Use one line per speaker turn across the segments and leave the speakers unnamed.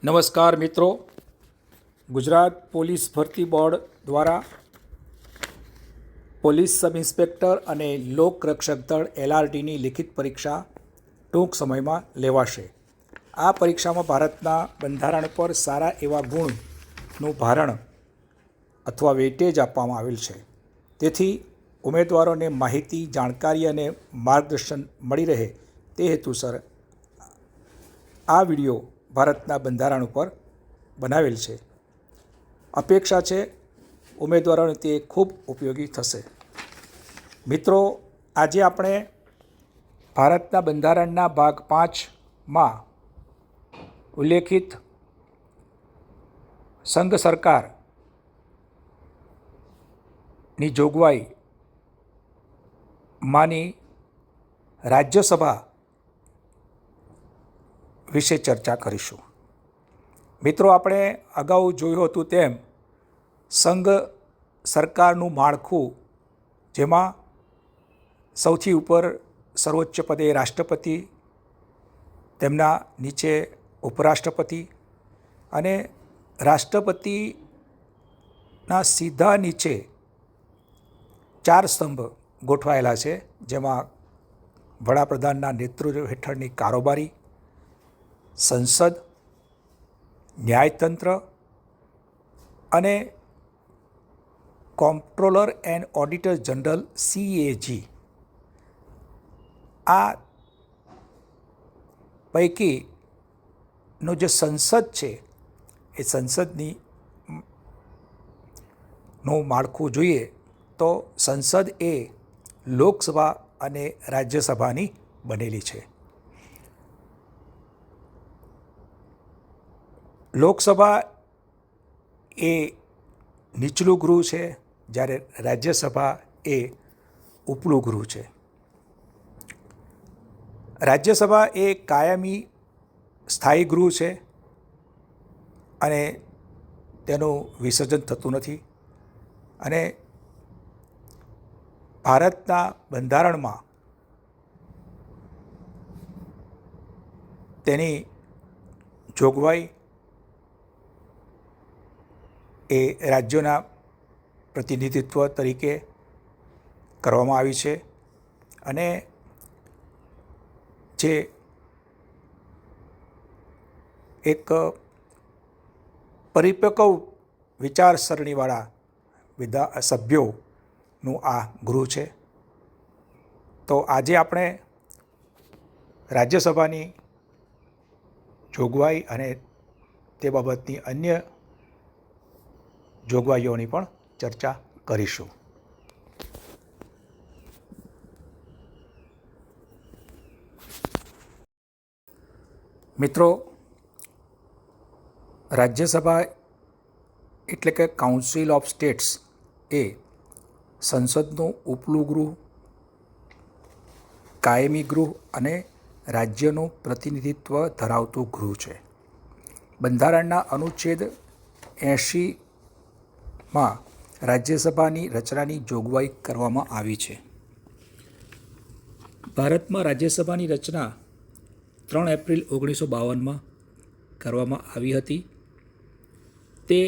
નમસ્કાર મિત્રો, ગુજરાત પોલીસ ભરતી બોર્ડ દ્વારા પોલીસ સબ ઇન્સ્પેક્ટર અને લોકરક્ષક દળ LRTની લિખિત પરીક્ષા ટૂંક સમયમાં લેવાશે. આ પરીક્ષામાં ભારતના બંધારણ પર સારા એવા ગુણનું ભારણ અથવા વેઇટેજ આપવામાં આવેલ છે. તેથી ઉમેદવારોને માહિતી, જાણકારી અને માર્ગદર્શન મળી રહે તે હેતુસર આ વિડીયો ભારતના બંધારણ ઉપર બનાવેલ છે. અપેક્ષા છે ઉમેદવારોને તે ખૂબ ઉપયોગી થશે. મિત્રો, આજે આપણે ભારતના બંધારણના ભાગ 5માં ઉલ્લેખિત સંઘ સરકારની જોગવાઈમાંની રાજ્યસભા વિશે ચર્ચા કરીશું. મિત્રો, આપણે અગાઉ જોયું હતું તેમ સંઘ સરકારનું માળખું, જેમાં સૌથી ઉપર સર્વોચ્ચ પદે રાષ્ટ્રપતિ, તેમના નીચે ઉપરાષ્ટ્રપતિ અને રાષ્ટ્રપતિના સીધા નીચે 4 સ્તંભ ગોઠવાયેલા છે, જેમાં વડાપ્રધાનના નેતૃત્વ હેઠળની કારોબારી, સંસદ, ન્યાયતંત્ર અને કોમ્પ્ટ્રોલર એન્ડ ઓડિટર જનરલ CAG. આ પૈકીનો જે સંસદ છે એ સંસદની નું માળખું જોઈએ તો સંસદ એ લોકસભા અને રાજ્યસભાની બનેલી છે. લોકસભા એ નીચલું ગૃહ છે, જ્યારે રાજ્યસભા એ ઉપલું ગૃહ છે. રાજ્યસભા એ કાયમી સ્થાયી ગૃહ છે અને તેનું વિસર્જન થતું નથી. અને ભારતના બંધારણમાં તેની જોગવાઈ એ રાજ્યોના પ્રતિનિધિત્વ તરીકે કરવામાં આવી છે અને જે એક પરિપક્વ વિચારસરણીવાળા સભ્યોનું આ ગૃહ છે. તો આજે આપણે રાજ્યસભાની જોગવાઈ અને તે બાબતની અન્ય જોગવાઈઓની પણ ચર્ચા કરીશું. મિત્રો, રાજ્યસભા એટલે કે કાઉન્સિલ ઓફ સ્ટેટ્સ એ સંસદનું ઉપલું ગૃહ, કાયમી ગૃહ અને રાજ્યનું પ્રતિનિધિત્વ ધરાવતું ગૃહ છે. બંધારણના અનુચ્છેદ 80માં રાજ્યસભાની રચનાની જોગવાઈ કરવામાં આવી છે. ભારતમાં રાજ્યસભાની રચના 3 એપ્રિલ 1952માં કરવામાં આવી હતી. તે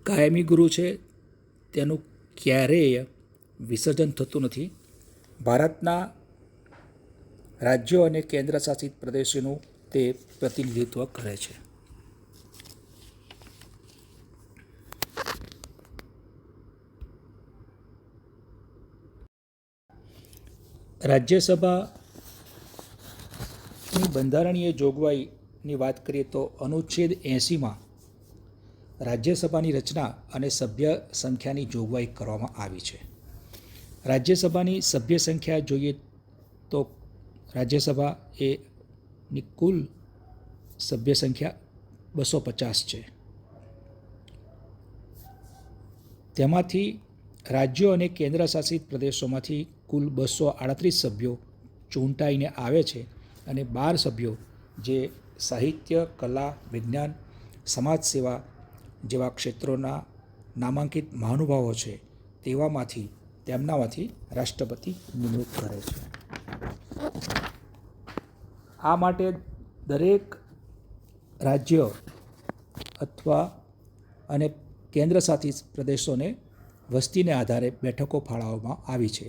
કાયમી ગૃહ છે, તેનું ક્યારેય વિસર્જન થતું નથી. ભારતના રાજ્યો અને કેન્દ્ર શાસિત પ્રદેશોનું તે પ્રતિનિધિત્વ કરે છે. રાજ્યસભાની બંધારણીય જોગવાઈની વાત કરીએ તો અનુચ્છેદ 80માં રાજ્યસભાની રચના અને સભ્ય સંખ્યાની જોગવાઈ કરવામાં આવી છે. રાજ્યસભાની સભ્ય સંખ્યા જોઈએ તો રાજ્યસભા એની કુલ સભ્ય સંખ્યા 250 છે. તેમાંથી રાજ્યો અને કેન્દ્ર શાસિત પ્રદેશોમાંથી કુલ 238 સભ્યો ચૂંટાઈને આવે છે અને 12 સભ્યો જે સાહિત્ય, કલા, વિજ્ઞાન, સમાજ સેવા જેવા ક્ષેત્રોના નામાંકિત મહાનુભાવો છે તેમનામાંથી રાષ્ટ્રપતિ નિમણૂક કરે છે. આ માટે દરેક રાજ્ય અથવા અને કેન્દ્ર શાસિત પ્રદેશોને વસ્તીને આધારે બેઠકો ફાળવવામાં આવી છે.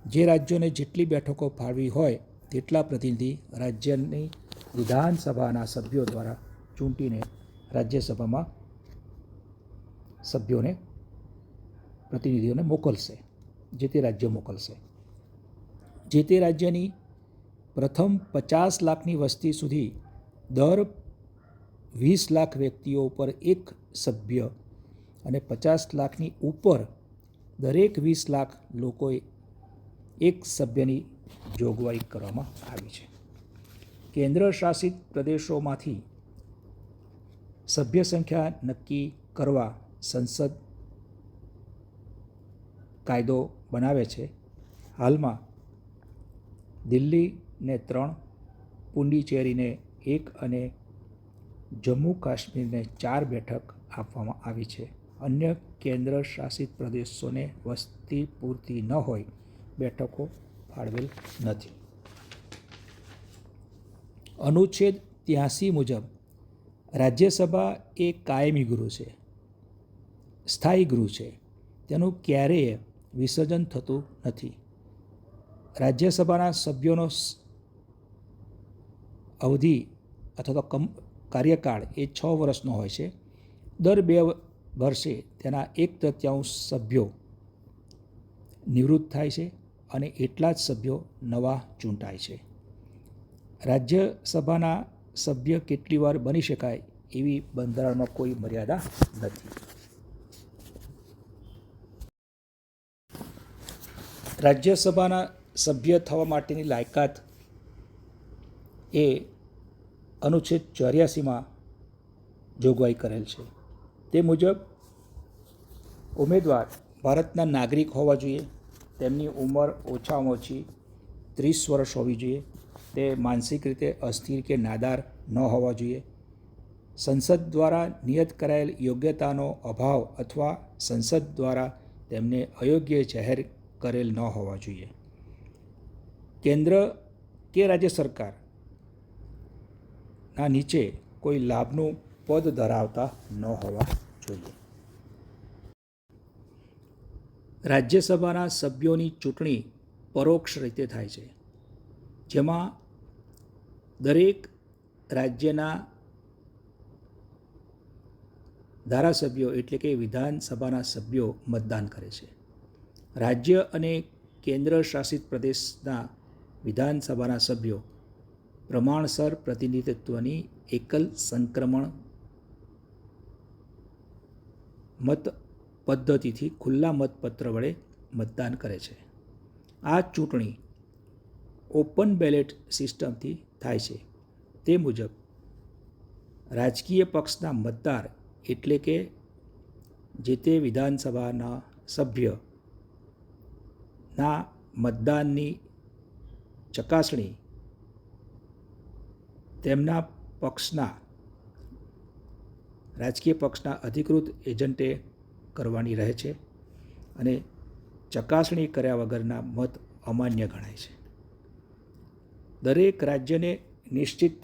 જે રાજ્યોને જેટલી બેઠકો ફાળવી હોય તેટલા પ્રતિનિધિ રાજ્યની વિધાનસભાના સભ્યો દ્વારા ચૂંટીને રાજ્યસભામાં સભ્યોને પ્રતિનિધિઓને મોકલશે, જે તે રાજ્ય મોકલશે. જે તે રાજ્યની પ્રથમ 50 લાખની વસ્તી સુધી દર 20 લાખ વ્યક્તિઓ ઉપર એક સભ્ય અને 50 લાખની ઉપર દરેક 20 લાખ લોકોએ એક સભ્યની જોગવાઈ કરવામાં આવી છે. કેન્દ્ર શાસિત પ્રદેશોમાંથી સભ્ય સંખ્યા નક્કી કરવા સંસદ કાયદો બનાવે છે. હાલમાં દિલ્હીને 3, પુડુચેરીને 1 અને જમ્મુ કાશ્મીરને 4 બેઠક આપવામાં આવી છે. અન્ય કેન્દ્ર શાસિત પ્રદેશોને વસ્તી પૂરતી ન હોય બેઠકો ફાળવેલ નથી. અનુચ્છેદ 83 મુજબ રાજ્યસભા એ કાયમી ગૃહ છે, સ્થાયી ગૃહ છે. તેનું ક્યારેય વિસર્જન થતું નથી. રાજ્યસભાના સભ્યોનો અવધિ અથવા તો કાર્યકાળ એ 6 વર્ષનો હોય છે. દર 2 વર્ષે તેના 1/3 સભ્યો નિવૃત્ત થાય છે અને એટલા જ સભ્યો નવા ચૂંટાય છે. રાજ્યસભાના સભ્ય કેટલી વાર બની શકાય એવી બંધારણમાં કોઈ મર્યાદા નથી. રાજ્યસભાના સભ્ય થવા માટેની લાયકાત એ અનુચ્છેદ 84માં જોગવાઈ કરેલ છે. તે મુજબ ઉમેદવાર ભારતના નાગરિક હોવા જોઈએ, તેમની ઉંમર ઓછામાં ઓછી 30 વર્ષ હોવી જોઈએ, તે માનસિક રીતે અસ્થિર કે નાદાર ન હોવા જોઈએ, સંસદ દ્વારા નિયત કરાયેલ યોગ્યતાનો અભાવ અથવા સંસદ દ્વારા તેમને અયોગ્ય જાહેર કરેલ ન હોવા જોઈએ, કેન્દ્ર કે રાજ્ય સરકારના નીચે કોઈ લાભનું પદ ધરાવતા ન હોવા જોઈએ. રાજ્યસભાના સભ્યોની ચૂંટણી પરોક્ષ રીતે થાય છે, જેમાં દરેક રાજ્યના ધારાસભ્યો એટલે કે વિધાનસભાના સભ્યો મતદાન કરે છે. રાજ્ય અને કેન્દ્ર શાસિત પ્રદેશના વિધાનસભાના સભ્યો પ્રમાણસર પ્રતિનિધિત્વની એકલ સંક્રમણ મત પદ્ધતિથી ખુલ્લા મતપત્ર વડે મતદાન કરે છે. આ ચૂંટણી ઓપન બેલેટ સિસ્ટમથી થાય છે. તે મુજબ રાજકીય પક્ષના મતદાર એટલે કે જે તે વિધાનસભાના સભ્યના મતદાનની ચકાસણી તેમના પક્ષના રાજકીય પક્ષના અધિકૃત એજન્ટે કરવાની રહે છે અને ચકાસણી કર્યા વગરના મત અમાન્ય ગણાય છે. દરેક રાજ્યને નિશ્ચિત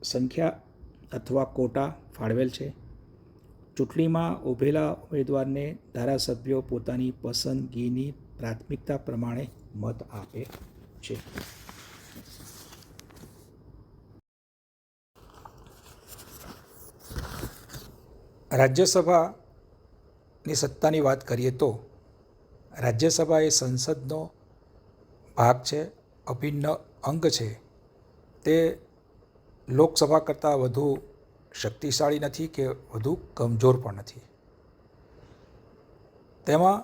સંખ્યા અથવા કોટા ફાળવેલ છે. ચૂંટણીમાં ઊભેલા ઉમેદવારને ધારાસભ્યો પોતાની પસંદગીની પ્રાથમિકતા પ્રમાણે મત આપે છે. રાજ્યસભાની સત્તાની વાત કરીએ તો રાજ્યસભા એ સંસદનો ભાગ છે, અભિન્ન અંગ છે. તે લોકસભા કરતાં વધુ શક્તિશાળી નથી કે વધુ કમજોર પણ નથી. તેમાં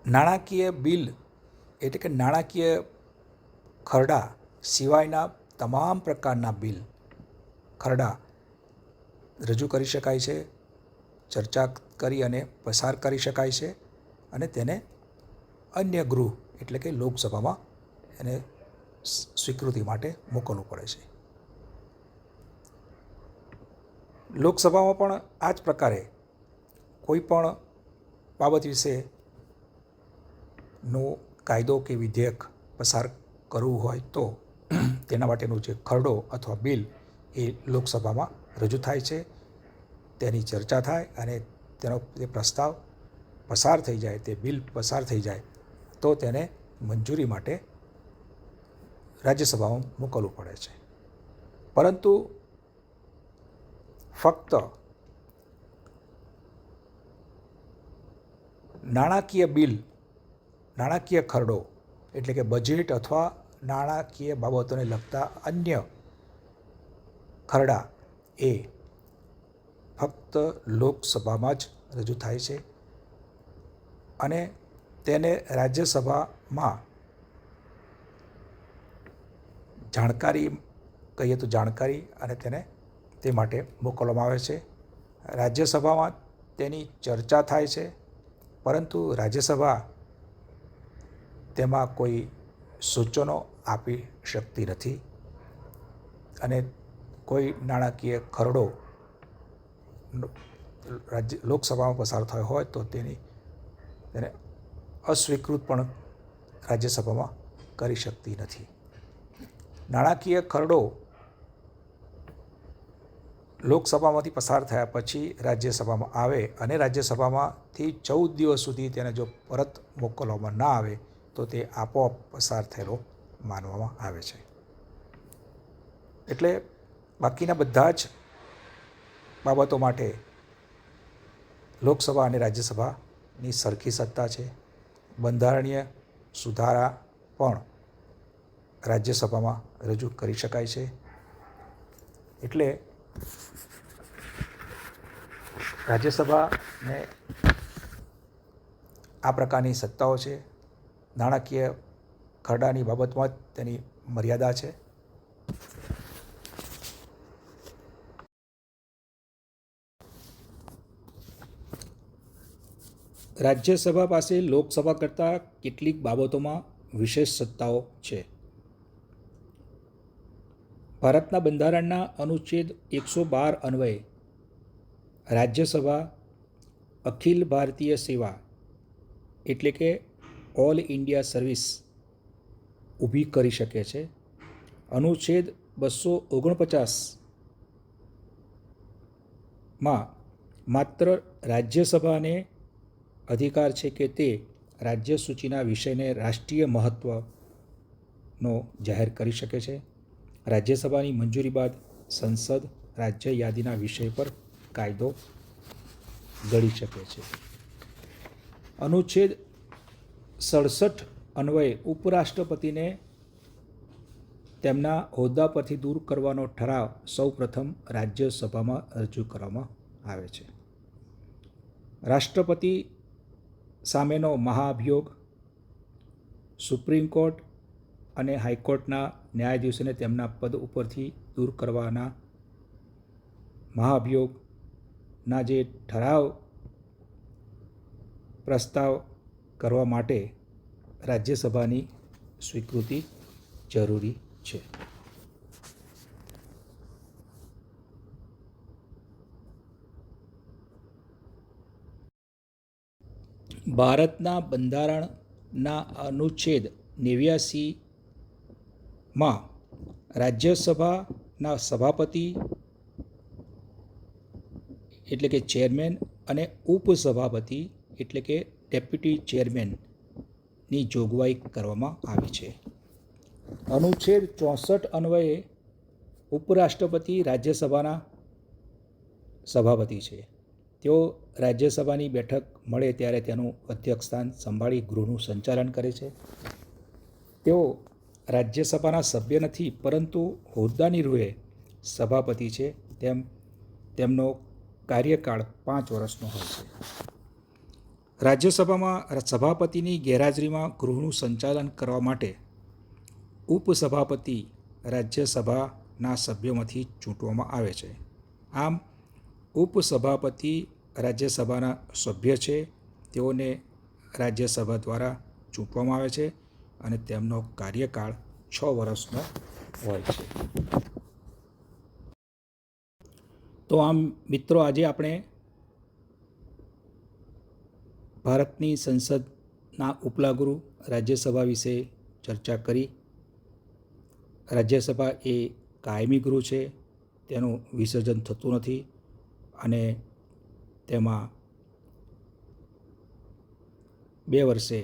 નાણાકીય બિલ એટલે કે નાણાકીય ખરડા સિવાયના તમામ પ્રકારના બિલ ખરડા રજૂ કરી શકાય છે, ચર્ચા કરી અને પસાર કરી શકાય છે અને તેને અન્ય ગૃહ એટલે કે લોકસભામાં એને સ્વીકૃતિ માટે મોકલવું પડે છે. લોકસભામાં પણ આ જ પ્રકારે કોઈ પણ બાબત વિશેનો કાયદો કે વિધેયક પસાર કરવું હોય તો તેના માટેનો જે ખરડો અથવા બિલ એ લોકસભામાં રજૂ થાય છે, તેની ચર્ચા થાય અને તેનો તે પ્રસ્તાવ પસાર થઈ જાય, તે બિલ પસાર થઈ જાય તો તેને મંજૂરી માટે રાજ્યસભામાં મોકલવું પડે છે. પરંતુ ફક્ત નાણાકીય બિલ, નાણાકીય ખરડો એટલે કે બજેટ અથવા નાણાકીય બાબતોને લગતા અન્ય ખરડા એ ફક્ત લોકસભામાં જ રજૂ થાય છે અને તેને રાજ્યસભામાં જાણકારી કહીએ તો જાણકારી અને તેને તે માટે મોકલવામાં આવે છે. રાજ્યસભામાં તેની ચર્ચા થાય છે, પરંતુ રાજ્યસભા તેમાં કોઈ સૂચનો આપી શકતી નથી અને કોઈ નાણાકીય ખરડો લોકસભામાં પસાર થયો હોય તો તેને અસ્વીકૃત પણ રાજ્યસભામાં કરી શકતી નથી. નાણાકીય ખરડો લોકસભામાંથી પસાર થયા પછી રાજ્યસભામાં આવે અને રાજ્યસભામાંથી 14 દિવસ સુધી તેને જો પરત મોકલવામાં ના આવે તો તે આપોઆપ પસાર થયેલો માનવામાં આવે છે. એટલે બાકીના બધા જ બાબતો માટે લોકસભા અને રાજ્યસભાની સરખી સત્તા છે. બંધારણીય સુધારા પણ રાજ્યસભામાં રજૂ કરી શકાય છે. એટલે રાજ્યસભાને આ પ્રકારની સત્તાઓ છે. નાણાકીય ખરડાની બાબતમાં જ તેની મર્યાદા છે. રાજ્યસભા પાસે લોકસભા કરતાં કેટલીક બાબતોમાં વિશેષ સત્તાઓ છે. ભારતના બંધારણના અનુચ્છેદ 112 અન્વયે રાજ્યસભા અખિલ ભારતીય સેવા એટલે કે ઓલ ઇન્ડિયા સર્વિસ ઊભી કરી શકે છે. અનુચ્છેદ 249માં માત્ર રાજ્યસભાને અધિકાર છે કે તે રાજ્ય સૂચિના વિષયને રાષ્ટ્રીય મહત્ત્વનો જાહેર કરી શકે છે. રાજ્યસભાની મંજૂરી બાદ સંસદ રાજ્ય યાદીના વિષય પર કાયદો ઘડી શકે છે. અનુચ્છેદ 67 અન્વયે ઉપરાષ્ટ્રપતિને તેમના હોદ્દા પરથી દૂર કરવાનો ઠરાવ સૌપ્રથમ રાજ્યસભામાં રજૂ કરવામાં આવે છે. રાષ્ટ્રપતિ સામેનો મહાભિયોગ સુપ્રીમ કોર્ટ અને હાઈકોર્ટના ન્યાયાધીશોને તેમના પદ ઉપરથી દૂર કરવાના મહાભિયોગના જે ઠરાવ પ્રસ્તાવ કરવા માટે રાજ્યસભાની સ્વીકૃતિ જરૂરી છે. ભારતના બંધારણના અનુચ્છેદ 89માં રાજ્યસભાના સભાપતિ એટલે કે ચેરમેન અને ઉપસભાપતિ એટલે કે ડેપ્યુટી ચેરમેનની જોગવાઈ કરવામાં આવી છે. અનુચ્છેદ 64 અન્વયે ઉપરાષ્ટ્રપતિ રાજ્યસભાના સભાપતિ છે. તેઓ રાજ્યસભાની બેઠક મળે ત્યારે તેનું અધ્યક્ષસ્થાન સંભાળી ગૃહનું સંચાલન કરે છે. તેઓ રાજ્યસભાના સભ્ય નથી, પરંતુ હોદ્દાની રૂએ સભાપતિ છે. તેમનો કાર્યકાળ 5 વર્ષનો હોય છે. રાજ્યસભામાં સભાપતિની ગેરહાજરીમાં ગૃહનું સંચાલન કરવા માટે ઉપસભાપતિ રાજ્યસભાના સભ્યોમાંથી ચૂંટવામાં આવે છે. આમ ઉપસભાપતિ રાજ્યસભાના સભ્ય છે. તેઓને રાજ્યસભા દ્વારા ચૂંટવામાં આવે છે અને તેમનો કાર્યકાળ 6 વર્ષનો હોય છે. તો આમ મિત્રો, આજે આપણે ભારતની સંસદના ઉપલા ગૃહ રાજ્યસભા વિશે ચર્ચા કરી. રાજ્યસભા એ કાયમી ગૃહ છે. તેનું વિસર્જન થતું નથી અને તેમાં 2 વર્ષે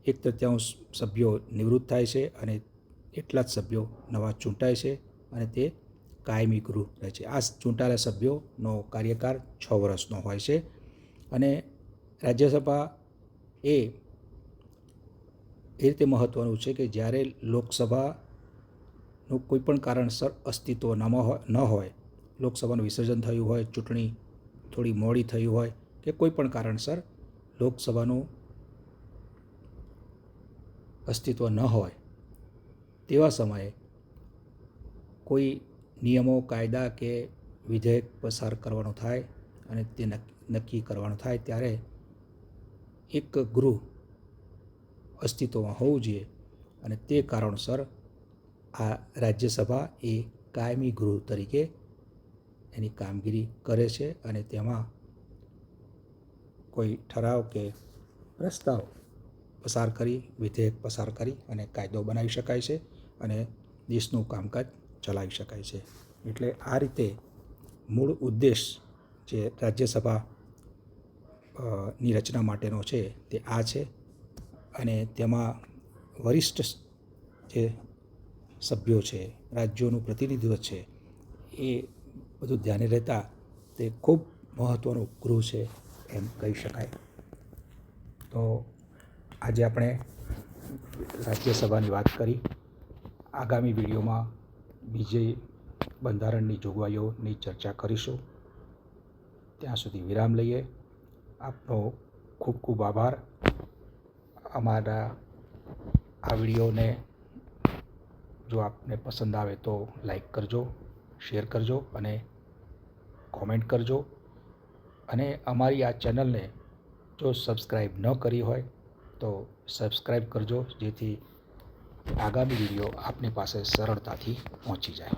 1/3 સભ્યો નિવૃત્ત થાય છે અને એટલા જ સભ્યો નવા ચૂંટાય છે અને તે કાયમી ગૃહ રહે છે. આ ચૂંટાયેલા સભ્યોનો કાર્યકાળ 6 વર્ષનો હોય છે અને રાજ્યસભા એ રીતે મહત્ત્વનું છે કે જ્યારે લોકસભાનું કોઈ પણ કારણસર અસ્તિત્વ ન હોય, લોકસભાનું વિસર્જન થયું હોય, ચૂંટણી થોડી મોડી થઈ હોય કે કોઈ પણ કારણસર લોકસભાનું અસ્તિત્વ ન હોય તેવા સમયે કોઈ નિયમો, કાયદા કે વિધેયક પસાર કરવાનું થાય અને તે નક્કી કરવાનું થાય ત્યારે એક ગૃહ અસ્તિત્વમાં હોવું જોઈએ અને તે કારણસર આ રાજ્યસભા એ કાયમી ગૃહ તરીકે એની કામગીરી કરે છે અને તેમાં કોઈ ઠરાવ કે પ્રસ્તાવ પસાર કરી, વિધેયક પસાર કરી અને કાયદો બનાવી શકાય છે અને દેશનું કામકાજ ચલાવી શકાય છે. એટલે આ રીતે મૂળ ઉદ્દેશ જે રાજ્યસભા ની રચના માટેનો છે તે આ છે અને તેમાં વરિષ્ઠ જે સભ્યો છે, રાજ્યોનું પ્રતિનિધિત્વ છે, એ બધું ધ્યાને રહેતા તે ખૂબ મહત્ત્વનું ગૃહ છે એમ કહી શકાય. તો આજે આપણે રાજ્યસભાની વાત કરી. આગામી વિડીયોમાં બીજી બંધારણની જોગવાઈઓની ચર્ચા કરીશું. ત્યાં સુધી વિરામ લઈએ. આપનો ખૂબ ખૂબ આભાર. અમારા આ વિડીયોને જો આપને પસંદ આવે તો લાઈક કરજો, શેર કરજો અને કોમેન્ટ કરજો અને અમારી આ ચેનલને જો સબસ્ક્રાઈબ ન કરી હોય તો સબસ્ક્રાઈબ કરજો, જેથી આગામી વિડીયો આપની પાસે સરળતાથી પહોંચી જાય.